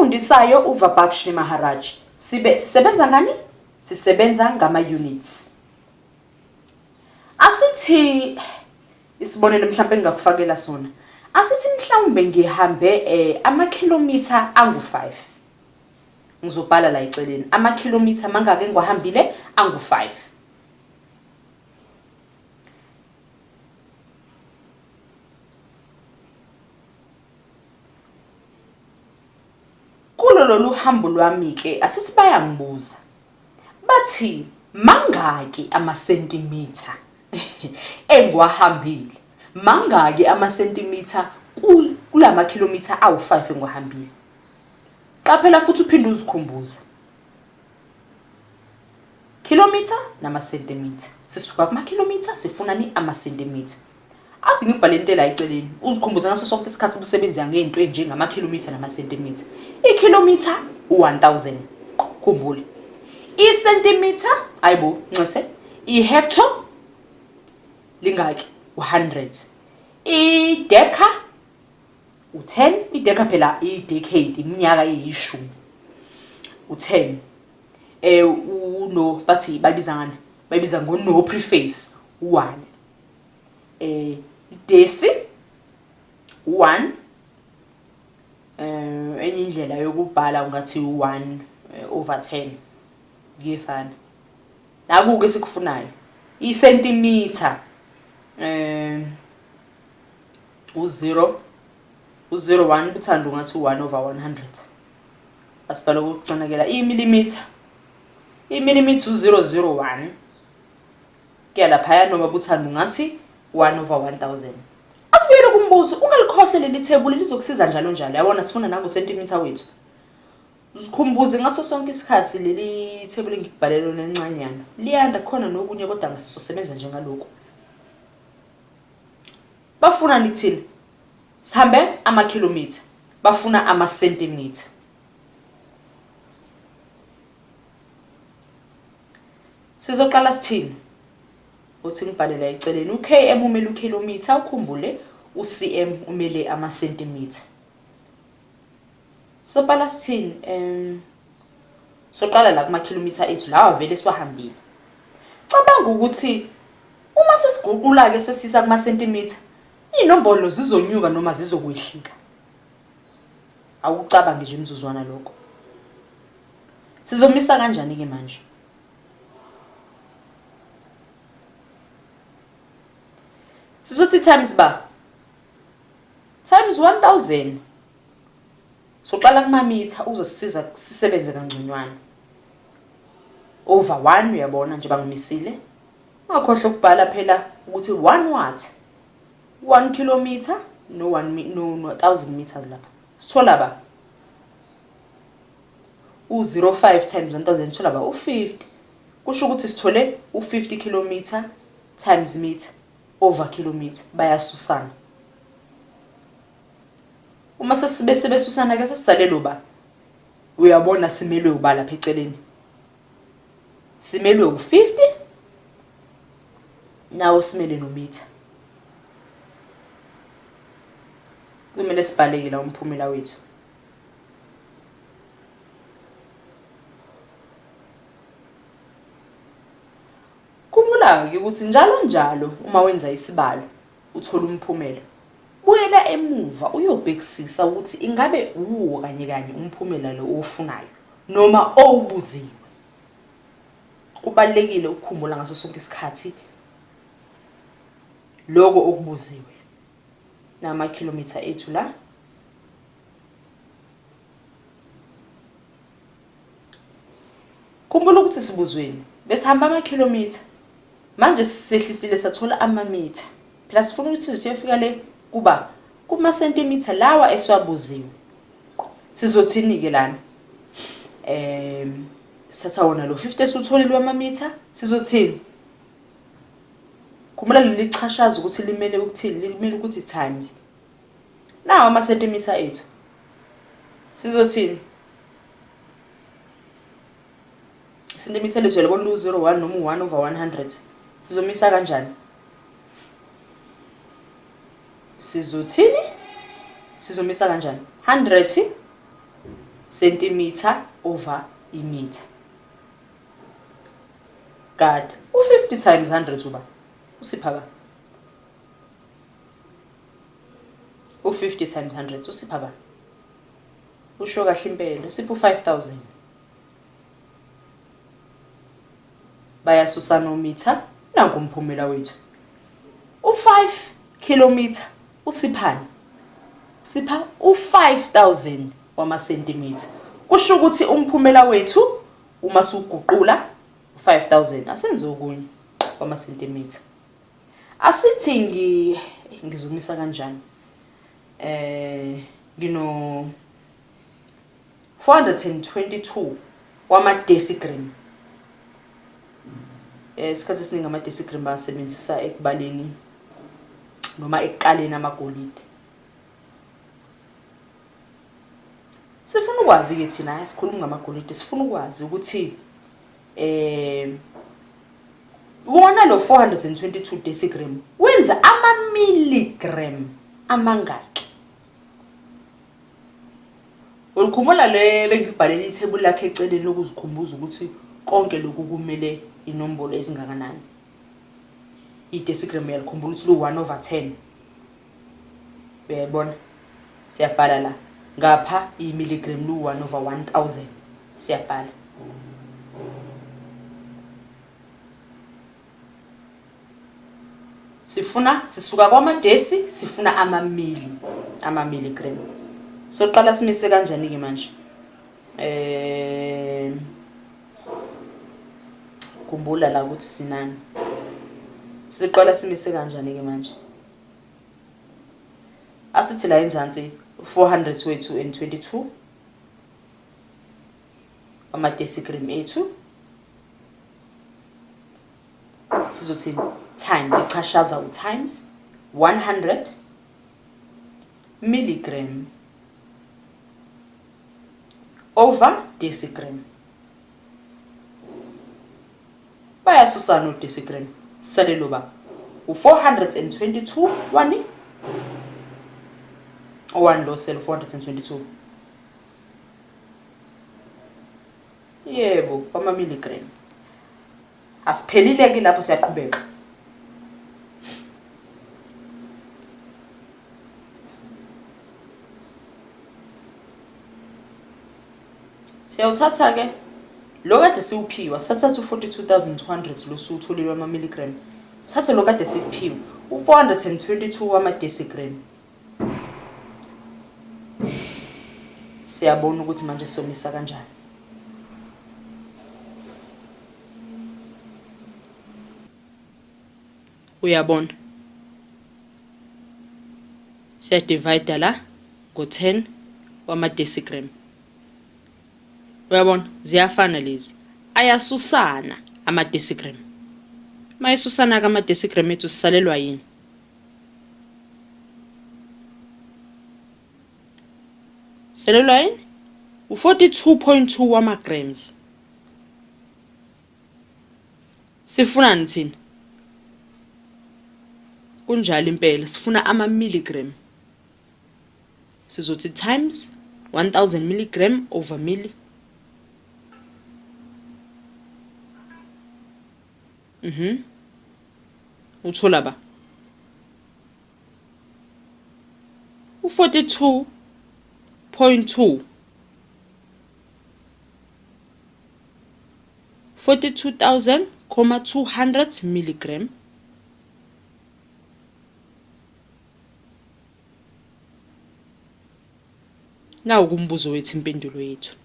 Ofundisayo uVibhakshni Maharaj. Sisebenza ngani? Sisebenza ngama-units. Asithi isibonelo mhlawumbe engakufakela sona. Asithi mhlawumbe ngihambe amakhilomitha angu-5. Ngizobhala la eceleni. Amakhilomitha mangake ngiwahambile angu-5. Kulo lolu hambo lwami ke asithi bayangibuza. Bathi mangaki amasentimitha engiwahambile? Mangaki amasentimitha kulama kilometer awu5 engiwahambile? Qaphela futhi uphinde uzikhumbuza. Kilometer namasentimitha. Sisuka kuma kilometer sifuna ni amasentimitha. Athi ngibhale into la eceleni uzikhumbuza ngaso sonke isikhathi ubusebenza ngeinto enjengama kilometer namasentimitha. Ikilometer 1000. Khumbula. Isentimitha ayibo ncese. Ihecto lingaki? 100. Ideka u10. Ideka phela idecade iminyaka eyishumi. U10. Uno bathi babiza ngani? Babiza ngo no preface 1. Desi 1. Enye indlela yokubhala ungathi 1 over 10 ngiyefana. Naku ke sikufunayo isentimeter u0 1 kuthanda ungathi 1 over 100. Asibhala ukucinakela imillimeter. Imillimeter u001 ke lapha noma buthanda ungathi 1 over 1000. Asibuyele kumbuzo ungalikhohle leli thebuli lizokusiza njalo njalo. Yabona sifuna nango centimeter wethu. Uzikhumbuze ngaso sonke isikhathi leli thebuli ngikubhalela lona encanyana. Liyanda khona nokunye kodwa ngasizosebenza njengalokho. Bafuna nithini? Sihambe ama-kilometer. Bafuna ama-centimeter. Sizoqala sithini? Uthi ngibhalela eceleni uKM umele ukilometer ukhumbule uCM umele ama-centimeter. Sobhala sithini? Soqala la kuma-kilometer ethu lawa vele siwahambile. Cabanga ukuthi uma sesiguqula ke sesisa kuma-centimeter inombolo zizonyuka noma zizokwehlika. Awucabange nje imizuzwana lokho. Sizomisa kanjani ke manje? Sizothi times ba times 1000. Soqala kuma meter uzosisiza sisebenze kangconywana. Over 1 uyabona nje bangimisile. Ungakhohle ukubhala phela ukuthi 1 watt 1 kilometer no 1000 meters lapha. Sithola ba u05 times 1000 sithola ba u50. Kusho ukuthi sithole u50 kilometer times meter over kilometer bayasusana. Uma sebesusana ke sesisalelo ba uyabona simelwe uba lapha eceleni. Simelwe u50 nawo simele no meter. Kumele sibhaleke la umphumela wethu. Khumbula ke ukuthi njalo uma wenza isibalo uthola umphumela. Buyela emuva uyobhekisisa ukuthi ingabe uwo kanye umphumela lo ofunayo noma owubuziwe. Kubalekile ukukhumbula ngaso sonke isikhathi lokho okubuziwe. Nama kilometer ethu la. Khumbula ukuthi sibuzweni besihamba ama kilometer. Manje sihlisile sathola ama meter. Plus sifuna ukuthi siyofika le kuba kuma centimeter lawa esiwabuziwe. Sizothini ke lana? Satha wona lo 50 esutholile ama meter sizothini? Kumele lichashaza ukuthi limele ukuthini? Limele ukuthi times. Nawo ama centimeter ethu. Sizothini? Centimeter lethu yabona u01 noma u1 over 100. Sizomisa kanjani? Sizothini? Sizomisa kanjani? 100 centimeter over imeter. God, u50 times 100 uba usipha ba? U50 times 100 usipha ba? Usho kahle impela usipha u5000. Bayasusana umeter nanku umphumela wethu. U5 kilometer usiphani? Sipha u5000 wama centimeter. Kusho ukuthi umphumela wethu uma suguqula 5000 asenze okunye wama centimeter. Asithi ngizumisa kanjani? Ngino 422 wama decigram. Isikhathi esiningi ama decigram basebenzisa ekubaleni noma ekuqaleni amagolide. Sifuna ukwazi ke thina asikhuluma ngamagolide, sifuna ukwazi ukuthi wona lo 422 decigram wenza ama milligram amangaki? Ulikhumula le bengibhalele ithebula lakhe eceleni lokuzikhumbuza ukuthi konke lokhu kumele inombolo ezingakanani. I-decigram yalikhumbula ukuthi lu1/10. Uyayibona? Siyabhala la. Ngapha i-milligram lu1/1000. Siyabhala. Sisuka kwamadesi sifuna ama milligram. So qala simise kanjani ke manje? Kumbula la ukuthi sinani. Siqala simise kanjani ke manje? Asithi la enzansi 400 wethu and 22 ama decigram ethu. Sizothi times ichashaza u times 100 milligram over decigram. Bayasusana u decigram. Salelo ba u422 wani? One lo sel 422. Yebo, ama milligram. Asiphelile ke lapho siyaqhubeka. Siyawuthatha ke lo kade siwuphiwa sathatha u42200 lo suwutholile ama milligram. Sathatha lo kade sikuphiwa u422 wama decigram. Siyabona ukuthi manje somisa kanjani. Uyabona? Siya divide la ngo10 wama decigram. Uyabona? Ziyafana lezi. Ayasusana ama decigram. Mayisusana kama decigram ethu sisalelwa yini? Salelwa yini? U42.2 wama grams. Sifuna thina? Kunjalo impela sifuna ama milligram. Sizothi times 1000 milligram over milli. Uthola ba? U42.2 42,200 milligram nawo kumbuzo wethu impendulo yethu.